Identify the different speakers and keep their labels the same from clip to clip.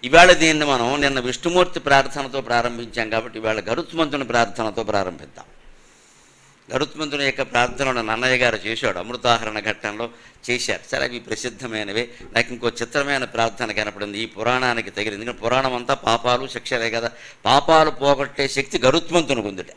Speaker 1: ఇవాళ దీన్ని మనం నిన్న విష్ణుమూర్తి ప్రార్థనతో ప్రారంభించాం కాబట్టి ఇవాళ గరుత్మంతుని ప్రార్థనతో ప్రారంభిద్దాం. గరుత్మంతుని యొక్క ప్రార్థనను నన్నయ్య గారు చేశాడు, అమృతాహరణ ఘట్టంలో చేశారు. సరే, అవి ప్రసిద్ధమైనవే. నాకు ఇంకో చిత్రమైన ప్రార్థన కనపడింది ఈ పురాణానికి తగిలింది. ఎందుకంటే పురాణం అంతా పాపాలు శిక్షలే కదా. పాపాలు పోగొట్టే శక్తి గరుత్మంతుని గుందుట.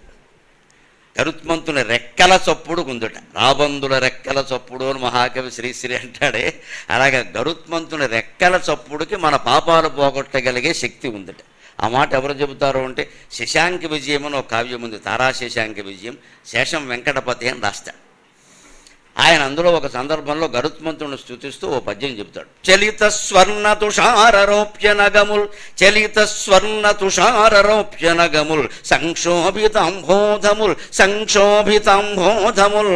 Speaker 1: గరుత్మంతుని రెక్కల చప్పుడు గుందుట. రాబందుల రెక్కల చప్పుడు అని మహాకవి శ్రీశ్రీ అంటాడే, అలాగే గరుత్మంతుని రెక్కల చప్పుడుకి మన పాపాలు పోగొట్టగలిగే శక్తి ఉందట. ఆ మాట ఎవరు చెబుతారు అంటే శశాంక విజయం అని ఒక కావ్యం ఉంది, తారా శశాంక విజయం. శేషం వెంకటపతి అని రాస్తాడు ఆయన. అందులో ఒక సందర్భంలో గరుత్మంతుని స్తుతిస్తూ ఓ పద్యం చెబుతాడు. చలిత స్వర్ణ తుషారరోప్య నగముల్, చలిత స్వర్ణ తుషారరోప్య నగముల్, సంక్షోభితంబోధముల్, సంక్షోభితంబోధముల్,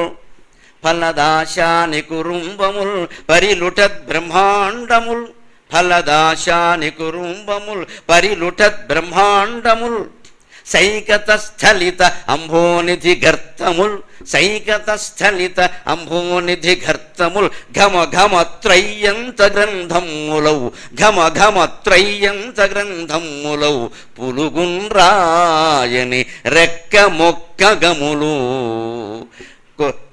Speaker 1: ఫలదాశాని కురుంబముల్, పరిలుటద్ బ్రహ్మాండముల్, ఫలదాశాని కురుంబముల్, పరిలుటద్ బ్రహ్మాండముల్, సైకత స్థలిత అంభోనిధి గర్తముల్, సైకత స్థలిత అంభోనిధి గర్తముల్, ఘమ ఘమ త్రయ్యంత గ్రంథములౌ, ఘమ ఘమ త్రయ్యంత గ్రంథములౌ, పులుగున్రాయని రెక్క మొక్క గములు,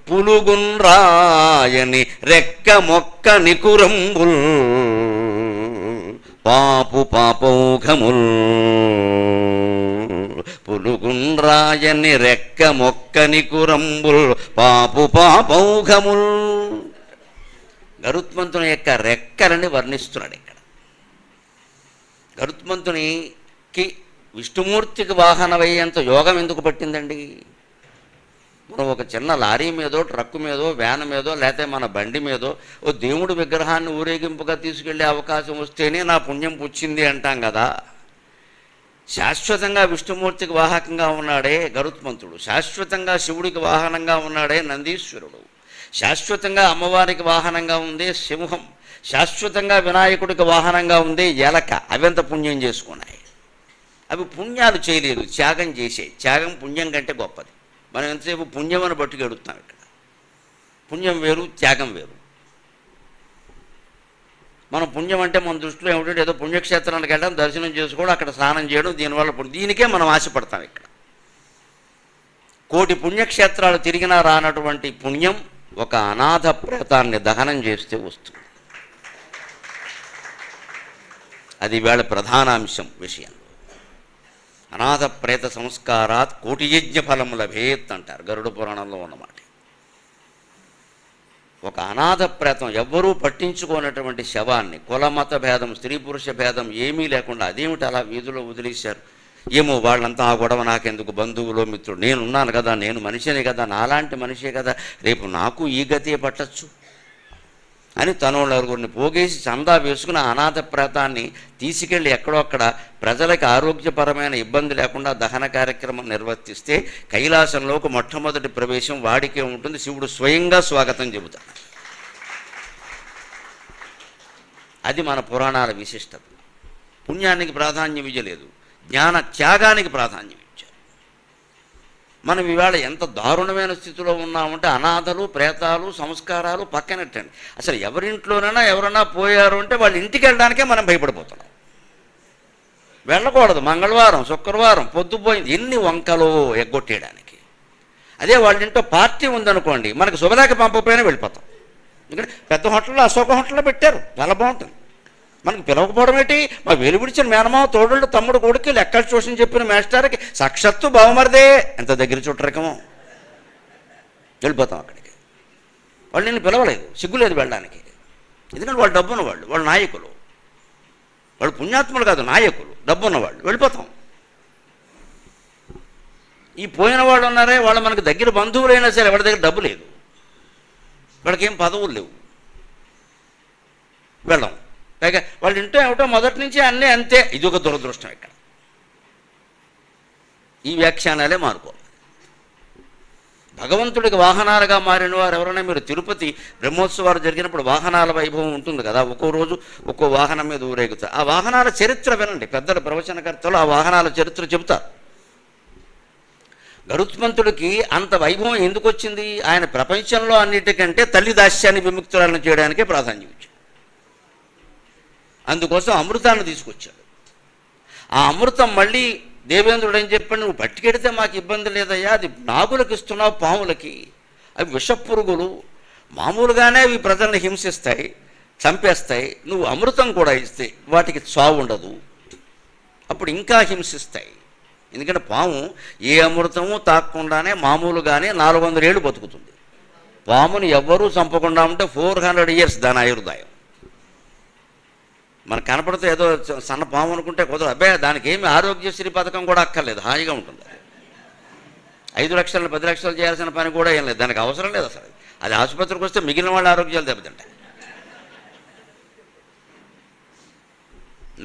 Speaker 1: పులుగున్రాయని రెక్క మొక్క నికురంబుల్, పాపు పాపౌఘముల్, పులుగున్రాయని రెక్క మొక్కని కురంబుల్, పాపు పాపౌఘముల్. గరుత్మంతుని యొక్క రెక్కలని వర్ణిస్తున్నాడు ఇక్కడ. గరుత్మంతునికి విష్ణుమూర్తికి వాహనమయ్యేంత యోగం ఎందుకు పట్టిందండి? మనం ఒక చిన్న లారీ మీదో, ట్రక్కు మీదో, వ్యాన్ మీదో, లేకపోతే మన బండి మీదో ఓ దేవుడి విగ్రహాన్ని ఊరేగింపుగా తీసుకెళ్లే అవకాశం వస్తేనే నా పుణ్యం పుచ్చింది అంటాం కదా. శాశ్వతంగా విష్ణుమూర్తికి వాహకంగా ఉన్నాడే గరుత్మంతుడు, శాశ్వతంగా శివుడికి వాహనంగా ఉన్నాడే నందీశ్వరుడు, శాశ్వతంగా అమ్మవారికి వాహనంగా ఉందే సింహం, శాశ్వతంగా వినాయకుడికి వాహనంగా ఉందే ఎలక. అవంత పుణ్యం చేసుకున్నాయి. అవి పుణ్యాలు చేయలేదు, త్యాగం చేసే. త్యాగం పుణ్యం కంటే గొప్పది. మనం ఎంతసేపు పుణ్యమని పట్టుకెడుతున్నాం. ఇక్కడ పుణ్యం వేరు, త్యాగం వేరు. మనం పుణ్యం అంటే మన దృష్టిలో ఏమిటంటే ఏదో పుణ్యక్షేత్రానికి వెళ్ళడం, దర్శనం చేసుకోవడం, అక్కడ స్నానం చేయడం, దీనివల్ల దీనికే మనం ఆశపడతాం. ఇక్కడ కోటి పుణ్యక్షేత్రాలు తిరిగినా రానటువంటి పుణ్యం ఒక అనాథ ప్రేతాన్ని దహనం చేస్తే వస్తుంది. అది వేళ ప్రధానాంశం విషయంలో. అనాథ ప్రేత సంస్కారాత్ కోటి యజ్ఞ ఫలము లభేత్ అంటారు గరుడ పురాణంలో ఉన్నమాట. ఒక అనాథ ప్రేతం, ఎవ్వరూ పట్టించుకోనటువంటి శవాన్ని, కులమత భేదం, స్త్రీ పురుష భేదం ఏమీ లేకుండా అదేమిటి అలా వీధిలో వదిలేశారు? ఏమో వాళ్ళంతా ఆ గొడవ నాకెందుకు, బంధువులో మిత్రుడు, నేనున్నాను కదా, నేను మనిషినే కదా, నాలాంటి మనిషే కదా, రేపు నాకు ఈ గతే పట్టచ్చు అని తనోళ్ళని పోగేసి చందా వేసుకుని అనాథ ప్రేతాన్ని తీసుకెళ్ళి ఎక్కడో అక్కడ ప్రజలకు ఆరోగ్యపరమైన ఇబ్బంది లేకుండా దహన కార్యక్రమం నిర్వర్తిస్తే కైలాసంలోకి మొట్టమొదటి ప్రవేశం వాడికే ఉంటుంది. శివుడు స్వయంగా స్వాగతం చెబుతాడు. అది మన పురాణాల విశిష్టత. పుణ్యానికి ప్రాధాన్యం ఇవ్వలేదు, జ్ఞాన త్యాగానికి ప్రాధాన్యం ఇచ్చారు. మనం ఇవాళ ఎంత దారుణమైన స్థితిలో ఉన్నామంటే అనాథలు, ప్రేతాలు, సంస్కారాలు పక్కనట్టండి. అసలు ఎవరింట్లోనైనా ఎవరైనా పోయారు అంటే వాళ్ళ ఇంటికి వెళ్ళడానికే మనం భయపడిపోతున్నాం. వెళ్ళకూడదు, మంగళవారం, శుక్రవారం పొద్దుపోయింది, ఎన్ని వంకలు ఎగ్గొట్టేయడానికి. అదే వాళ్ళ ఇంట్లో పార్టీ ఉందనుకోండి, మనకు శుభలేఖ పంపకపోయినా వెళ్ళిపోతాం. ఎందుకంటే పెద్ద హోటల్లో, అశోక హోటల్లో పెట్టారు, చాలా బాగుంటుంది. మనకు పిలవకపోవడం ఏంటి? మా వెలువిడిచిన మేనమావ, తోడుళ్ళు, తమ్ముడు, కొడుకు, లెక్కల ట్యూషన్ చెప్పిన మేస్టార్కి సాక్షాత్తు బావమరిదే, ఎంత దగ్గర చుట్టరకమో, వెళ్ళిపోతాం అక్కడికి. వాళ్ళు నేను పిలవలేదు, సిగ్గులేదు వెళ్ళడానికి. ఎందుకంటే వాళ్ళు డబ్బున్న వాళ్ళు, వాళ్ళు నాయకులు, వాళ్ళు పుణ్యాత్ములు కాదు, నాయకులు, డబ్బున్నవాళ్ళు, వెళ్ళిపోతాం. ఈ పోయిన వాళ్ళు ఉన్నారే, వాళ్ళు మనకు దగ్గర బంధువులైనా సరే వాళ్ళ దగ్గర డబ్బు లేదు, వాళ్ళకి ఏం పదవులు లేవు, వెళ్ళాం. పైగా వాళ్ళ ఇంట్లో ఏమిటో మొదటి నుంచి అన్నీ అంతే. ఇది ఒక దురదృష్టం. ఇక్కడ ఈ వ్యాఖ్యానాలే మారుకోవాలి. భగవంతుడికి వాహనాలుగా మారిన వారు ఎవరైనా, మీరు తిరుపతి బ్రహ్మోత్సవాలు జరిగినప్పుడు వాహనాల వైభవం ఉంటుంది కదా, ఒక్కో రోజు ఒక్కో వాహనం మీద ఊరేగుతారు. ఆ వాహనాల చరిత్ర వినండి, పెద్దల ప్రవచనకర్తలు ఆ వాహనాల చరిత్ర చెబుతారు. గరుత్మంతుడికి అంత వైభవం ఎందుకు వచ్చింది? ఆయన ప్రపంచంలో అన్నిటికంటే తల్లి దాస్యాన్ని విముక్తురాలను చేయడానికే ప్రాధాన్యం ఇచ్చాడు. అందుకోసం అమృతాన్ని తీసుకొచ్చాడు. ఆ అమృతం మళ్ళీ దేవేంద్రుడు ఏం చెప్పాడు, నువ్వు పట్టుకెడితే మాకు ఇబ్బంది లేదయ్యా, అది నాగులకు ఇస్తున్నావు, పాములకి, అవి విషపురుగులు, మామూలుగానే అవి ప్రజల్ని హింసిస్తాయి, చంపేస్తాయి, నువ్వు అమృతం కూడా ఇస్తే వాటికి చావు ఉండదు, అప్పుడు ఇంకా హింసిస్తాయి. ఎందుకంటే పాము ఏ అమృతము తాక్కుండానే మామూలుగానే 400 ఏళ్ళు బతుకుతుంది. పాముని ఎవ్వరూ చంపకుండా ఉంటే 400 years దాని ఆయుర్దాయం. మనకు కనపడితే ఏదో సన్న పాము అనుకుంటే కుదరదు. అబ్బాయి దానికి ఏమి ఆరోగ్యశ్రీ పథకం కూడా అక్కర్లేదు, హాయిగా ఉంటుంది. 5 లక్షలు 10 లక్షలు చేయాల్సిన పని కూడా ఏం లేదు, దానికి అవసరం లేదు అసలు. అది ఆసుపత్రికి వస్తే మిగిలిన వాళ్ళ ఆరోగ్యాలు దెబ్బతింటాయి.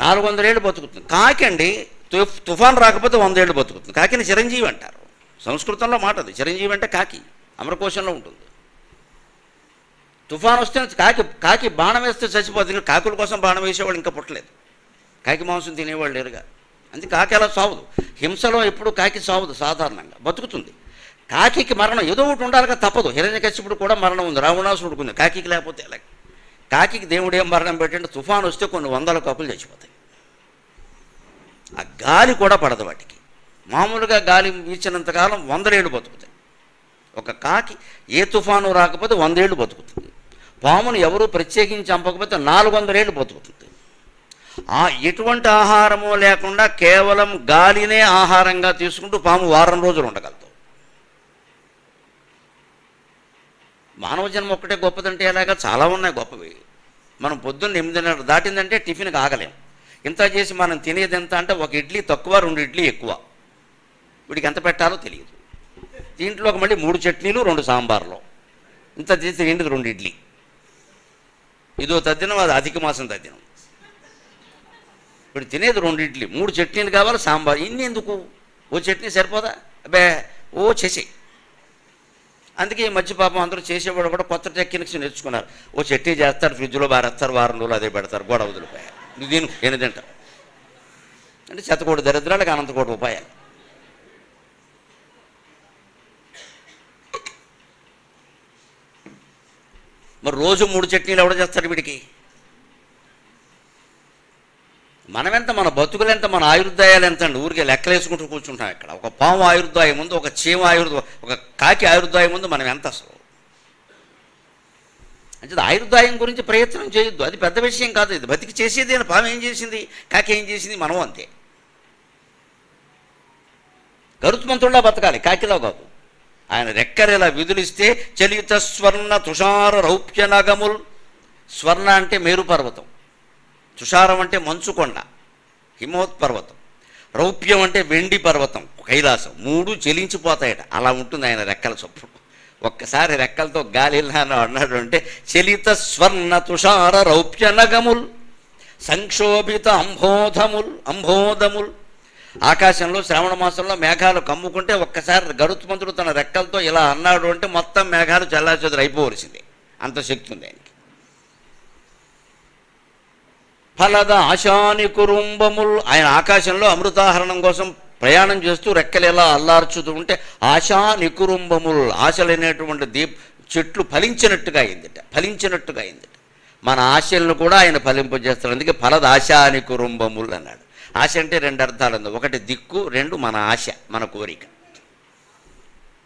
Speaker 1: 400 ఏళ్ళు బతుకుతుంది. కాకి అండి తుఫాన్ రాకపోతే 100 ఏళ్ళు బతుకుతుంది. కాకిని చిరంజీవి అంటారు, సంస్కృతంలో మాట అది. చిరంజీవి అంటే కాకి, అమరకోశంలో ఉంటుంది. తుఫాన్ వస్తే కాకి బాణం వేస్తే చచ్చిపోతుంది. కాకుల కోసం బాణం వేసేవాళ్ళు ఇంకా పుట్టలేదు, కాకి మాంసం తినేవాళ్ళు లేరుగా. అందుకే కాకి అలా సావదు. హింసలో ఎప్పుడు కాకి సావదు, సాధారణంగా బతుకుతుంది. కాకి మరణం ఏదో ఒకటి ఉండాలిగా, తప్పదు. హిరణ్యకశిపుడు కూడా మరణం ఉంది, రావణాసురుడికి ఉంది, కాకి లేకపోతే ఎలా? కాకి దేవుడు ఏం మరణం పెట్టంటే తుఫాన్ వస్తే కొన్ని 100 కాకులు చచ్చిపోతాయి. ఆ గాలి కూడా పడదు వాటికి. మామూలుగా గాలి వీచినంతకాలం 100 ఏళ్ళు బతుకుతాయి. ఒక కాకి ఏ తుఫాను రాకపోతే 100 ఏళ్ళు బతుకుతుంది. పామును ఎవరు ప్రత్యేకించి చంపకపోతే 400 ఏళ్ళు బతుకుతుంది. ఎటువంటి ఆహారము లేకుండా కేవలం గాలినే ఆహారంగా తీసుకుంటూ పాము వారం రోజులు ఉండగలదు. మానవ జన్మ ఒక్కటే గొప్పదంటే ఎలాగా? చాలా ఉన్నాయి గొప్పవి. మనం పొద్దున్న 8:30 దాటిందంటే టిఫిన్కి ఆగలేం. ఇంత చేసి మనం తినేది ఎంత అంటే 1 ఇడ్లీ తక్కువ, 2 ఇడ్లీ ఎక్కువ. వీడికి ఎంత పెట్టాలో తెలియదు. దీంట్లోకి మళ్ళీ 3 చట్నీలు 2 సాంబార్లు, ఇంత చేసి తిండి 2 ఇడ్లీ. ఇదో తద్దినం, అది అధిక మాసం తద్దినం. ఇప్పుడు తినేది 2 ఇడ్లీ, 3 చట్నీలు కావాలి, సాంబార్. ఇన్ని ఎందుకు? ఓ చట్నీ సరిపోదా? అబ్బే ఓ చేసి. అందుకే ఈ మధ్య పాపం అందరూ చేసేవాడు కూడా కొత్త టెక్నిక్స్ నేర్చుకున్నారు. ఓ చట్నీ చేస్తారు, ఫ్రిడ్జ్లో బారేస్తారు, వారం రోజులు అదే పెడతారు, గోడ వదిలిపోయారు. దీని ఎన్ని తింటారు అంటే శతకోటి దరిద్రాలకు అనంతకోటి ఉపాయాలు. మరి రోజు 3 చట్నీలు ఎవడ చేస్తాడు వీడికి? మనమెంత, మన బతుకులెంత, మన ఆయుర్దాయాలు ఎంత అండి? ఊరికే లెక్కలేసుకుంటూ కూర్చుంటాం ఇక్కడ. ఒక పాము ఆయుర్దాయం ముందు, ఒక చీమ ఒక కాకి ఆయుర్దాయం ముందు మనం ఎంత అసలు? అంటే ఆయుర్దాయం గురించి ప్రయత్నం చేయొద్దు, అది పెద్ద విషయం కాదు. ఇది బతికి చేసేది. పాము ఏం చేసింది, కాకి ఏం చేసింది, మనం అంతే. గరుత్మంతుడిలా బతకాలి, కాకిలో కాదు. ఆయన రెక్కరేలా విధులిస్తే చలిత స్వర్ణ తుషార రౌప్య నగముల్. స్వర్ణ అంటే మేరు పర్వతం, తుషారం అంటే మంచుకొండ హిమోత్పర్వతం, రౌప్యం అంటే వెండి పర్వతం కైలాసం. 3 చెలించిపోతాయట. అలా ఉంటుంది ఆయన రెక్కల చొప్పుడు. ఒక్కసారి రెక్కలతో గాలి వెళ్ళాను అన్నాడు అంటే చలిత స్వర్ణ తుషార రౌప్య నగముల్ సంక్షోభిత అంబోధముల్. ఆకాశంలో శ్రావణ మాసంలో మేఘాలు కమ్ముకుంటే ఒక్కసారి గరుత్మంతుడు తన రెక్కలతో ఇలా అన్నాడు అంటే మొత్తం మేఘాలు చల్లాచెదురు అయిపోవలసిందే, అంత శక్తి ఉంది ఆయనకి. ఫలద ఆశాని కురుంబముల్. ఆయన ఆకాశంలో అమృతాహరణం కోసం ప్రయాణం చేస్తూ రెక్కలు ఎలా అల్లార్చుతూ ఉంటే ఆశా నికురుంబముల్, ఆశలైనటువంటి చెట్లు ఫలించినట్టుగా అయిందిట. మన ఆశలను కూడా ఆయన ఫలింపజేస్తాడు. అందుకే ఫలద ఆశా నికురుంబముల్ అన్నాడు. ఆశ అంటే 2 అర్థాలు ఉంది. 1 దిక్కు, 2 మన ఆశ, మన కోరిక.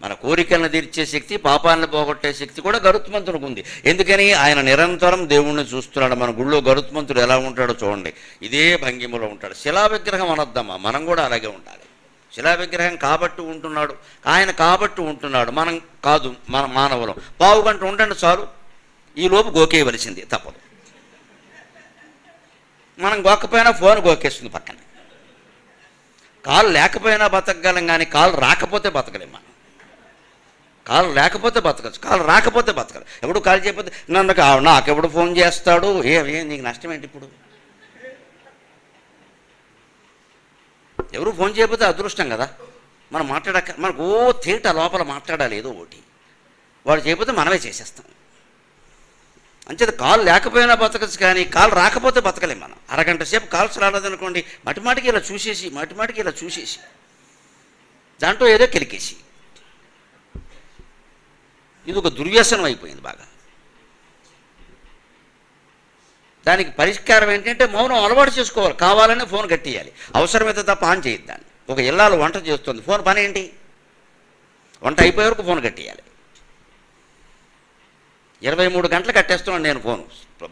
Speaker 1: మన కోరికలను తీర్చే శక్తి, పాపాలను పోగొట్టే శక్తి కూడా గరుత్మంతుడికి ఉంది. ఎందుకని? ఆయన నిరంతరం దేవుణ్ణి చూస్తున్నాడు. మన గుళ్ళో గరుత్మంతుడు ఎలా ఉంటాడో చూడండి, ఇదే భంగిమలో ఉంటాడు. శిలా విగ్రహం అనొద్దమ్మా, మనం కూడా అలాగే ఉండాలి. శిలా విగ్రహం కాబట్టి ఉంటున్నాడు ఆయన, కాబట్టి ఉంటున్నాడు, మనం కాదు. మన మానవులం 1/2 గంట ఉండండి చాలు, ఈ లోపు గోకేయవలసింది, తప్పదు. మనం గోకపోయినా ఫోన్ గోకేస్తుంది పక్కన. కాలు లేకపోయినా బతకగలం, కానీ కాలు రాకపోతే బతకలేం. మనం కాలు లేకపోతే బతకచ్చు, కాలు రాకపోతే బతకదు. ఎప్పుడు కాల్ చేయకపోతే నాకెప్పుడు ఫోన్ చేస్తాడు, నీకు నష్టం ఏంటి? ఇప్పుడు ఎవరు ఫోన్ చేయకపోతే అదృష్టం కదా. మనం మనకు తేట లోపల మాట్లాడాలి ఏదో ఒకటి. వాడు చేయకపోతే మనమే చేసేస్తాం. అంచేత కాలు లేకపోయినా బతకచ్చు, కానీ కాలు రాకపోతే బతకలేం మనం. అరగంట సేపు కాల్స్ రాలేదనుకోండి, మాటిమాటికి ఇలా చూసేసి దాంట్లో ఏదో కెలికేసి, ఇది ఒక దుర్వ్యసనం అయిపోయింది బాగా. దానికి పరిష్కారం ఏంటంటే మౌనం అలవాటు చేసుకోవాలి. కావాలనే ఫోన్ కట్టేయాలి, అవసరమైతే తప్ప ఆన్ చేయొద్దు దాన్ని. ఒక ఇల్లాలు వంట చేస్తుంది, ఫోన్ పని ఏంటి? వంట అయిపోయే వరకు ఫోన్ కట్టేయాలి. 23 గంటలు కట్టేస్తున్నాను నేను ఫోను,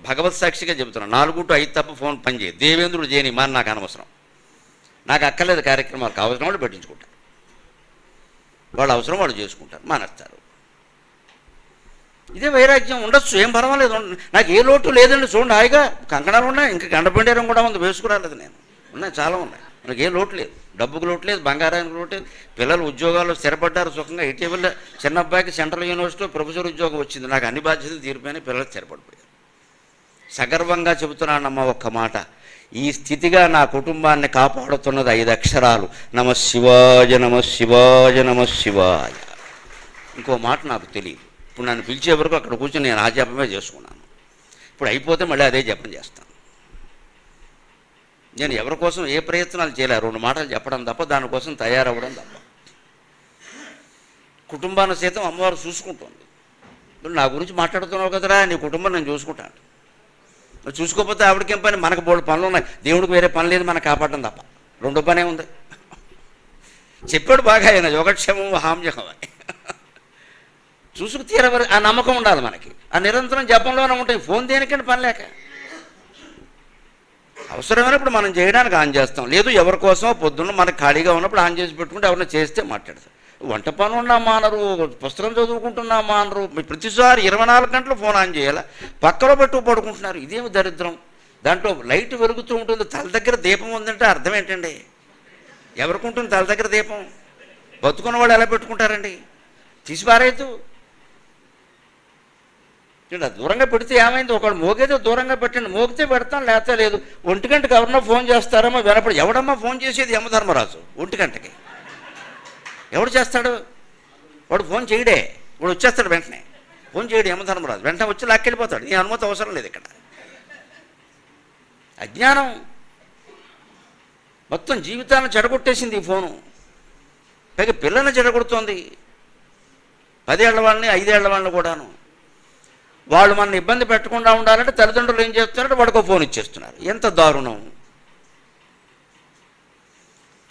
Speaker 1: భగవత్ సాక్షిగా చెబుతున్నాను. 4 to 5 తప్ప ఫోన్ పని చేయదు. దేవేంద్రుడు చేయని మాని నాకు అనవసరం, నాకు అక్కర్లేదు కార్యక్రమాలకు. అవసరం వాళ్ళు పెట్టించుకుంటారు, వాళ్ళు అవసరం వాళ్ళు చేసుకుంటారు, మానేస్తారు. ఇదే వైరాగ్యం. ఉండొచ్చు, ఏం పర్వాలేదు, నాకు ఏ లోటు లేదండి. చూడండి, హాయిగా కంకణాలు ఉన్నాయి, ఇంకా గండపిండేరం కూడా ఉంది, వేసుకురాలేదు నేను. ఉన్నాయి, చాలా ఉన్నాయి, నాకు ఏ లోటు లేదు. డబ్బుకు లోటు లేదు, బంగారానికి లోటు లేదు. పిల్లలు ఉద్యోగాల్లో స్థిరపడ్డారు సుఖంగా. ఇటీవల చిన్న అబ్బాయికి సెంట్రల్ యూనివర్సిటీలో ప్రొఫెసర్ ఉద్యోగం వచ్చింది. నాకు అన్ని బాధ్యతలు తీరిపోయినాయి, పిల్లలు స్థిరపడిపోయారు. సగర్వంగా చెబుతున్నానమ్మా ఒక్క మాట, ఈ స్థితిగా నా కుటుంబాన్ని కాపాడుతున్నది 5 అక్షరాలు: నమ శివాయ, నమ శివాయ, నమ శివాయ. ఇంకో మాట నాకు తెలియదు. ఇప్పుడు నన్ను పిలిచే వరకు అక్కడ కూర్చొని నేను ఆ జపమే చేసుకున్నాను. ఇప్పుడు అయిపోతే మళ్ళీ అదే జపం చేస్తాను. నేను ఎవరి కోసం ఏ ప్రయత్నాలు చేయలే, 2 మాటలు చెప్పడం తప్ప, దానికోసం తయారవ్వడం తప్ప. కుటుంబాన్ని సైతం అమ్మవారు చూసుకుంటుంది. ఇప్పుడు నా గురించి మాట్లాడుతున్నావు కదరా, నీ కుటుంబం నేను చూసుకుంటాను. నువ్వు చూసుకోకపోతే ఆవిడకేం పని? మనకు బోల్డ్ పనులు ఉన్నాయి, దేవుడికి వేరే పని లేదు, మనం కాపాడడం తప్ప. 2 పనే ఉంది. చెప్పాడు బాగా ఆయన, యోగక్షేమం హామ్యకం అని. చూసుకు తీరవరి ఆ నమ్మకం ఉండాలి మనకి. ఆ నిరంతరం జపంలోనే ఉంటాయి. ఫోన్ దేనికంటే పని లేక, అవసరమైనప్పుడు మనం చేయడానికి ఆన్ చేస్తాం. లేదు ఎవరి కోసమో పొద్దున్న మనకు ఖాళీగా ఉన్నప్పుడు ఆన్ చేసి పెట్టుకుంటే ఎవరైనా చేస్తే మాట్లాడతాం. వంట పని ఉన్నా మానరు, పుస్తకం చదువుకుంటున్నా మానరు. ప్రతిసారి 24 గంటలు ఫోన్ ఆన్ చేయాలా, పక్కలో పెట్టు పడుకుంటున్నారు. ఇదేమి దరిద్రం. దాంట్లో లైట్ వెలుగుతూ ఉంటుంది, తల దగ్గర దీపం ఉందంటే అర్థం ఏంటండి? ఎవరికి ఉంటుంది తల దగ్గర దీపం? బతుకున్న వాళ్ళు ఎలా పెట్టుకుంటారండి? తీసి పారేయద్దు. దూరంగా పెడితే ఏమైంది? ఒకళ్ళు మోగేదో దూరంగా పెట్టండి, మోగితే పెడతాం, లేకపోతే లేదు. 1 గంటకి ఎవరన్నా ఫోన్ చేస్తారమ్మా వినపడి. ఎవడమ్మా ఫోన్ చేసేది? యమధర్మరాజు. 1 గంటకి ఎవడు చేస్తాడు? వాడు ఫోన్ చేయడే, వాడు వచ్చేస్తాడు వెంటనే. ఫోన్ చేయడు యమధర్మరాజు, వెంటనే వచ్చి లాక్కెళ్ళిపోతాడు. నీ అనుమతి అవసరం లేదు. ఇక్కడ అజ్ఞానం మొత్తం జీవితాన్ని చెడగొట్టేసింది ఈ ఫోను. పైగా పిల్లల్ని చెడగొడుతోంది, 10 ఏళ్ల వాళ్ళని, 5 ఏళ్ల వాళ్ళని కూడాను. వాళ్ళు మన ఇబ్బంది పెట్టకుండా ఉండాలంటే తల్లిదండ్రులు ఏం చేస్తున్నారంటే వాడికో ఫోన్ ఇచ్చేస్తున్నారు. ఎంత దారుణం!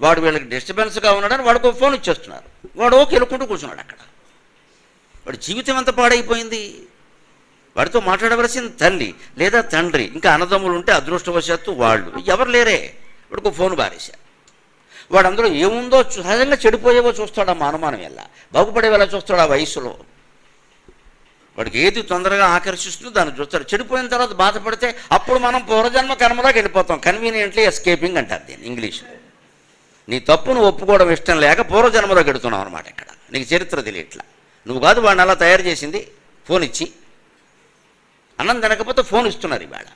Speaker 1: వాడు వీళ్ళకి డిస్టర్బెన్స్గా ఉన్నాడని వాడికో ఫోన్ ఇచ్చేస్తున్నారు. వాడు ఓకే వెళ్ళుకుంటూ కూర్చున్నాడు అక్కడ. వాడి జీవితం ఎంత పాడైపోయింది. వాడితో మాట్లాడవలసిన తల్లి లేదా తండ్రి, ఇంకా అన్నదమ్ములు ఉంటే అదృష్టవశాత్తు వాళ్ళు ఎవరు లేరే, వాడికో ఫోన్ బారేశారు. వాడు అందులో ఏముందో సహజంగా చెడిపోయేవో చూస్తాడు. ఆ అనుమానం ఎలా బాగుపడేవేలా చూస్తాడు ఆ వయసులో. వాడికి ఏది తొందరగా ఆకర్షిస్తుందో దాన్ని చూస్తాడు. చెడిపోయిన తర్వాత బాధపడితే అప్పుడు మనం పూర్వజన్మ కర్మలోకి వెళ్ళిపోతాం. కన్వీనియంట్లీ ఎస్కేపింగ్ అంటారు దీన్ని ఇంగ్లీష్లో. నీ తప్పును ఒప్పుకోవడం ఇష్టం లేక పూర్వజన్మలోకి వెడుతున్నావు అనమాట. ఇక్కడ నీకు చరిత్ర తెలియట్లా. నువ్వు కాదు వాడిని అలా తయారు చేసింది. ఫోన్ ఇచ్చి అన్నం తినకపోతే ఫోన్ ఇస్తున్నారు ఇవాళ.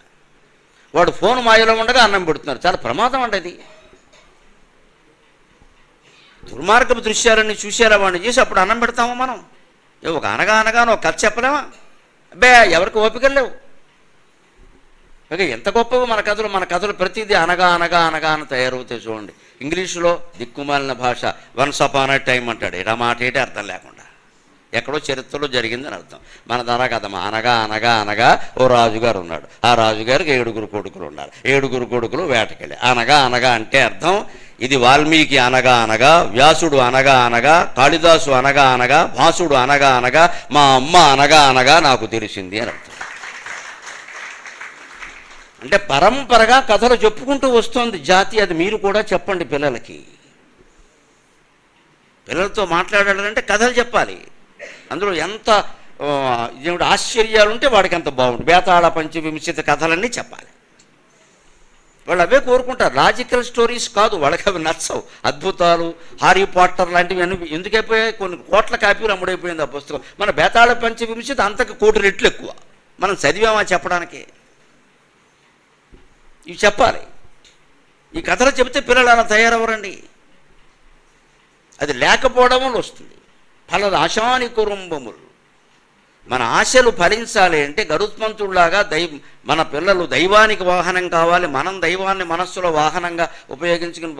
Speaker 1: వాడు ఫోన్ మాయలో ఉండగా అన్నం పెడుతున్నారు. చాలా ప్రమాదం అండి అది. దుర్మార్గపు దృశ్యాలన్నీ చూసేలా వాడిని చేసి అప్పుడు అన్నం పెడతామా మనం? ఒక అనగానగానో ఒక కథ చెప్పలేమా? అబ్బే ఎవరికి ఓపికలు లేవు. ఓకే, ఎంత గొప్పవో మన కథలు ప్రతిదీ అనగా అనగా అనగా అని తయారవుతాయి. చూడండి, ఇంగ్లీషులో దిక్కుమాలిన భాష వన్స్ అపాన్ ఎ టైం అంటాడు. ఆ మాట ఏంటి అర్థం లేకుండా, ఎక్కడో చరిత్రలో జరిగిందని అర్థం. మన ద్వారా కదమ్మా. అనగా అనగా అనగా ఓ రాజుగారు ఉన్నాడు. ఆ రాజుగారికి 7 కొడుకులు ఉన్నారు. 7 కొడుకులు వేటకెళ్ళి. అనగా అనగా అంటే అర్థం ఇది వాల్మీకి అనగా అనగా, వ్యాసుడు అనగా అనగా, కాళిదాసు అనగా అనగా, భాసుడు అనగా అనగా, మా అమ్మ అనగా అనగా నాకు తెలిసింది అని అర్థం. అంటే పరంపరగా కథలు చెప్పుకుంటూ వస్తుంది జాతి. అది మీరు కూడా చెప్పండి పిల్లలకి. పిల్లలతో మాట్లాడాలంటే కథలు చెప్పాలి. అందులో ఎంత ఇదేమిటి ఆశ్చర్యాలు ఉంటే వాడికి అంత బాగుంటుంది. బేతాళ పంచవింశతి కథలన్నీ చెప్పాలి. వాళ్ళు అవే కోరుకుంటారు. లాజికల్ స్టోరీస్ కాదు, వాళ్ళకి అవి నచ్చవు. అద్భుతాలు, హారీ పాటర్ లాంటివి అన్ని ఎందుకైపోయాయి? కొన్ని కోట్ల కాపీలు అమ్ముడైపోయింది ఆ పుస్తకం. మన బేతాళ పంచవింశతి అంతకు 1 కోటి రెట్లు ఎక్కువ. మనం చదివామా చెప్పడానికి? ఇవి చెప్పాలి. ఈ కథలు చెబితే పిల్లలు అలా తయారవరండి. అది లేకపోవడం వల్ల వస్తుంది. ఫలద ఆశాని కురుంబములు. మన ఆశలు ఫలించాలి అంటే గరుత్మంతుడిలాగా మన పిల్లలు దైవానికి వాహనం కావాలి. మనం దైవాన్ని మనస్సులో వాహనంగా ఉపయోగించుకుని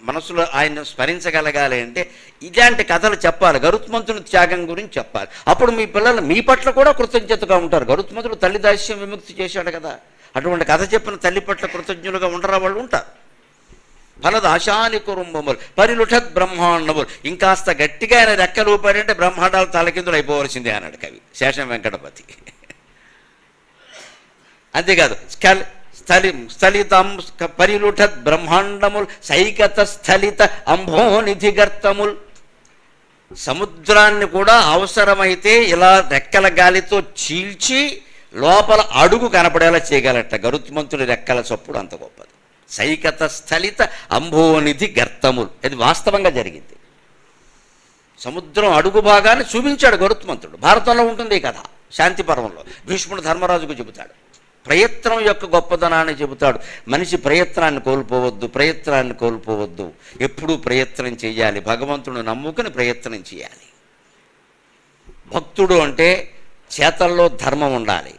Speaker 1: మనస్సులో ఆయన స్మరించగలగాలి అంటే ఇలాంటి కథలు చెప్పాలి. గరుత్మంతుని త్యాగం గురించి చెప్పాలి. అప్పుడు మీ పిల్లలు మీ పట్ల కూడా కృతజ్ఞతగా ఉంటారు. గరుత్మంతుడు తల్లి దాస్యం విముక్తి చేశాడు కదా. అటువంటి కథ చెప్పిన తల్లి పట్ల కృతజ్ఞులుగా ఉండరా వాళ్ళు? ఉంటారు. ఫలద ఆశాని కురుంబములు పరిలుఠత్ బ్రహ్మాండములు. ఇంకాస్త గట్టిగా ఆయన రెక్కలు ఊపాడంటే బ్రహ్మాండాలు తలకిందులు అయిపోవలసిందే అన్నాడు కవి శేషం వెంకటపతి. అంతేకాదు స్థలితం పరిలుఠత్ బ్రహ్మాండముల్ సైకత స్థలిత అంభోనిధి గర్తముల్. సముద్రాన్ని కూడా అవసరమైతే ఇలా రెక్కల గాలితో చీల్చి లోపల అడుగు కనపడేలా చేయగలట గరుత్మంతుడి రెక్కల చప్పుడు అంత గొప్పది. సైకత స్థలిత అంభోనిధి గర్తములు. అది వాస్తవంగా జరిగింది. సముద్రం అడుగు భాగాన్ని చూపించాడు గరుత్మంతుడు. భారతంలో ఉంటుంది ఈ కథ. శాంతి పర్వంలో భీష్ముడు ధర్మరాజుకు చెబుతాడు. ప్రయత్నం యొక్క గొప్పదనాన్ని చెబుతాడు. మనిషి ప్రయత్నాన్ని కోల్పోవద్దు. ఎప్పుడూ ప్రయత్నం చేయాలి. భగవంతుడు నమ్ముకుని ప్రయత్నం చేయాలి. భక్తుడు అంటే చేతల్లో ధర్మం ఉండాలి,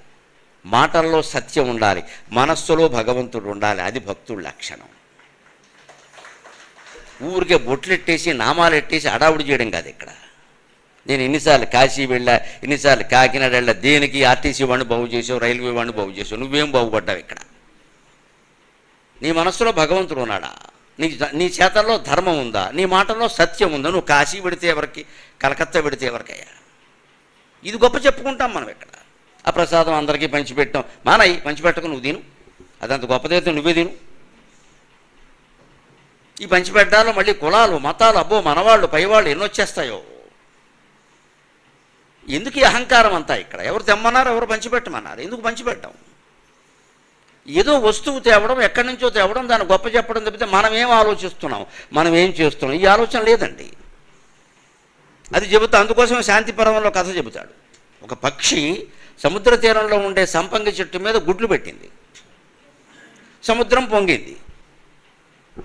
Speaker 1: మాటల్లో సత్యం ఉండాలి, మనస్సులో భగవంతుడు ఉండాలి. అది భక్తుడి లక్షణం. ఊరికే బొట్లెట్టేసి నామాలు ఎట్టేసి అడావుడి చేయడం కాదు ఇక్కడ. నేను ఎన్నిసార్లు కాశీ వెళ్ళా, ఎన్నిసార్లు కాకినాడ వెళ్ళా, దేనికి ఆర్టీసీ వాడిని బాగు చేసావు, రైల్వే వాడిని బాగు చేసావు, నువ్వేం బాగుపడ్డావు ఇక్కడ? నీ మనస్సులో భగవంతుడు ఉన్నాడా? నీ చేతల్లో ధర్మం ఉందా? నీ మాటల్లో సత్యం ఉందా? నువ్వు కాశీ పెడితే ఎవరికి, కలకత్తా పెడితే ఎవరికయ్యా? ఇది గొప్ప చెప్పుకుంటాం మనం ఇక్కడ. ఆ ప్రసాదం అందరికీ పంచిపెట్టాం. మానయ్యి పంచిపెట్టకు, నువ్వు తిను. అదంత గొప్పదైతే నువ్వే తిను. ఈ పంచిపెట్టాలో మళ్ళీ కులాలు, మతాలు, అబ్బో మనవాళ్ళు పైవాళ్ళు ఎన్నొచ్చేస్తాయో. ఎందుకు ఈ అహంకారం అంతా ఇక్కడ? ఎవరు తెమ్మన్నారు, ఎవరు పంచిపెట్టమన్నారు? ఎందుకు పంచిపెట్టాం? ఏదో వస్తువు తేవడం, ఎక్కడి నుంచో తేవడం, దాన్ని గొప్ప చెప్పడం తప్పితే మనం ఏం ఆలోచిస్తున్నాం, మనం ఏం చేస్తున్నాం, ఈ ఆలోచన లేదండి. అది చెబుతా. అందుకోసం శాంతి పర్వంలో కథ చెబుతాడు. ఒక పక్షి సముద్ర తీరంలో ఉండే సంపంగి చెట్టు మీద గుడ్లు పెట్టింది. సముద్రం పొంగింది,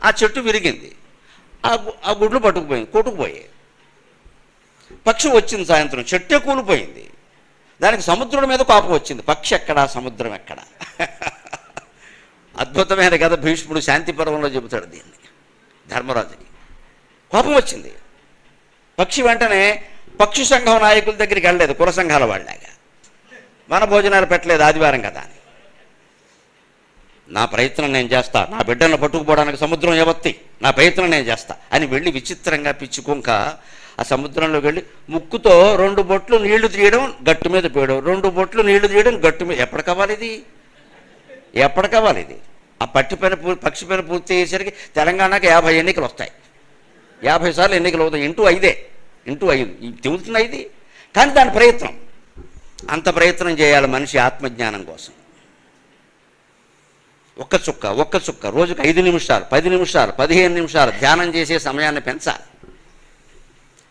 Speaker 1: ఆ చెట్టు విరిగింది, ఆ గుడ్లు కొట్టుకుపోయాయి. పక్షి వచ్చింది సాయంత్రం, చెట్టే కూలిపోయింది. దానికి సముద్రం మీద కోపం వచ్చింది. పక్షి ఎక్కడా, సముద్రం ఎక్కడా? అద్భుతమైన కథ భీష్ముడు శాంతి పర్వంలో చెబుతాడు దీన్ని. ధర్మరాజుకి కోపం వచ్చింది. పక్షి వెంటనే పక్షి సంఘం నాయకుల దగ్గరికి వెళ్ళలేదు, కుల సంఘాల వాళ్ళలాగా. మన భోజనాలు పెట్టలేదు, ఆదివారం కదా అని. నా ప్రయత్నం నేను చేస్తా, నా బిడ్డలను పట్టుకుపోవడానికి సముద్రం ఎవత్తి, నా ప్రయత్నం నేను చేస్తా అని వెళ్ళి విచిత్రంగా పిచ్చుకుంక ఆ సముద్రంలోకి వెళ్ళి ముక్కుతో 2 బొట్లు నీళ్లు తీయడం, గట్టు మీద పోయడం, 2 బొట్లు నీళ్లు తీయడం, గట్టు మీద. ఎప్పటి కావాలి ఇది? ఆ పక్షి పని పూర్తి అయ్యేసరికి తెలంగాణకి 50 ఎన్నికలు వస్తాయి. 50 సార్లు ఎన్నికలు అవుతాయి. ఇంటూ 5 తిరుగుతున్నాయి ఇది. కానీ దాని ప్రయత్నం, అంత ప్రయత్నం చేయాలి మనిషి ఆత్మజ్ఞానం కోసం. ఒక్క చుక్క రోజుకు 5 నిమిషాలు, 10 నిమిషాలు, 15 నిమిషాలు ధ్యానం చేసే సమయాన్ని పెంచాలి.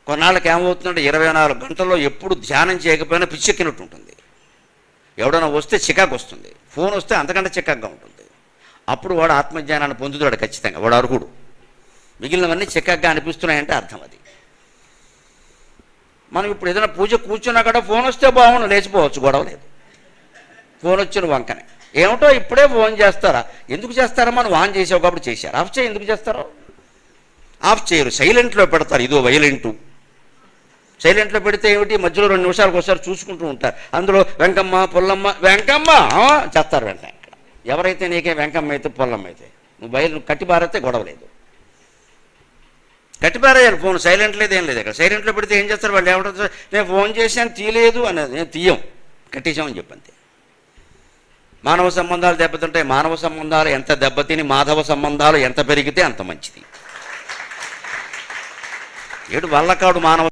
Speaker 1: కొన్నాళ్ళకి ఏమవుతుందంటే 24 గంటల్లో ఎప్పుడు ధ్యానం చేయకపోయినా పిచ్చెక్కినట్టు ఉంటుంది. ఎవడైనా వస్తే చికాకు వస్తుంది, ఫోన్ వస్తే అంతకంటే చికాకుగా ఉంటుంది. అప్పుడు వాడు ఆత్మజ్ఞానాన్ని పొందుతాడు ఖచ్చితంగా. వాడు అర్హుడు. మిగిలినవన్నీ చికాకుగా అనిపిస్తున్నాయంటే అర్థం అది. మనం ఇప్పుడు ఏదైనా పూజ కూర్చున్నా కూడా ఫోన్ వస్తే బాగుండు, లేచిపోవచ్చు, గొడవ లేదు. ఫోన్ వచ్చిన వంకనే ఏమిటో ఇప్పుడే ఫోన్ చేస్తారా? ఎందుకు చేస్తారా? మనం ఆన్ చేసావు కాబట్టి చేశారు. ఆఫ్ చేయి, ఎందుకు చేస్తారో? ఆఫ్ చేయరు, సైలెంట్లో పెడతారు. ఇదో వైలెంటు. సైలెంట్లో పెడితే ఏమిటి, మధ్యలో 2 నిమిషాలకు ఒకసారి చూసుకుంటూ ఉంటారు. అందులో వెంకమ్మ, పుల్లమ్మ, వెంకమ్మ చేస్తారు వెంటనే. ఇక్కడ ఎవరైతే నీకే వెంకమ్మ అయితే, పుల్లమ్మ అయితే, నువ్వు కట్టిపారైతే గొడవ లేదు. కట్టిపారేయాలి. ఫోన్ సైలెంట్ లేదు, ఏం లేదు. ఇక్కడ సైలెంట్లో పెడితే ఏం చేస్తారు వాళ్ళు? ఏమంటారు? నేను ఫోన్ చేశాను తీయలేదు అనేది. నేను తీయం, కట్టేసామని చెప్పంతే. మానవ సంబంధాలు దెబ్బతింటాయి. మానవ సంబంధాలు ఎంత దెబ్బతిని మాధవ సంబంధాలు ఎంత పెరిగితే అంత మంచిది. వల్లకాడు మానవ